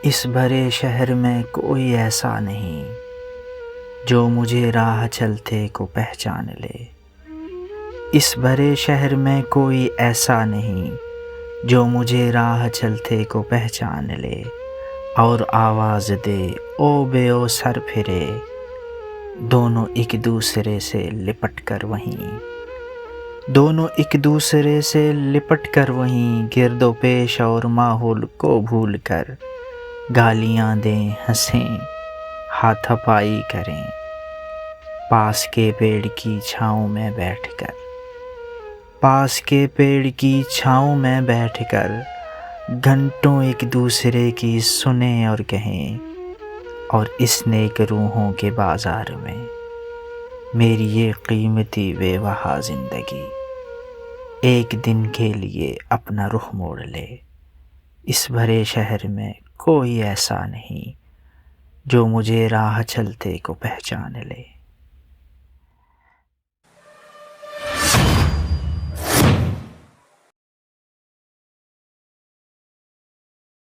اس بھرے شہر میں کوئی ایسا نہیں جو مجھے راہ چلتے کو پہچان لے۔ اس بھرے شہر میں کوئی ایسا نہیں جو مجھے راہ چلتے کو پہچان لے اور آواز دے او بے او سر پھرے، دونوں ایک دوسرے سے لپٹ کر وہیں گرد و پیش اور ماحول کو بھول کر گالیاں دیں، ہنسیں، ہاتھا پائی کریں، پاس کے پیڑ کی چھاؤں میں بیٹھ کر گھنٹوں ایک دوسرے کی سنیں اور کہیں، اور اس نیک روحوں کے بازار میں میری یہ قیمتی بے بہا زندگی ایک دن کے لیے اپنا رخ موڑ لے۔ اس بھرے شہر میں کوئی ایسا نہیں جو مجھے راہ چلتے کو پہچان لے۔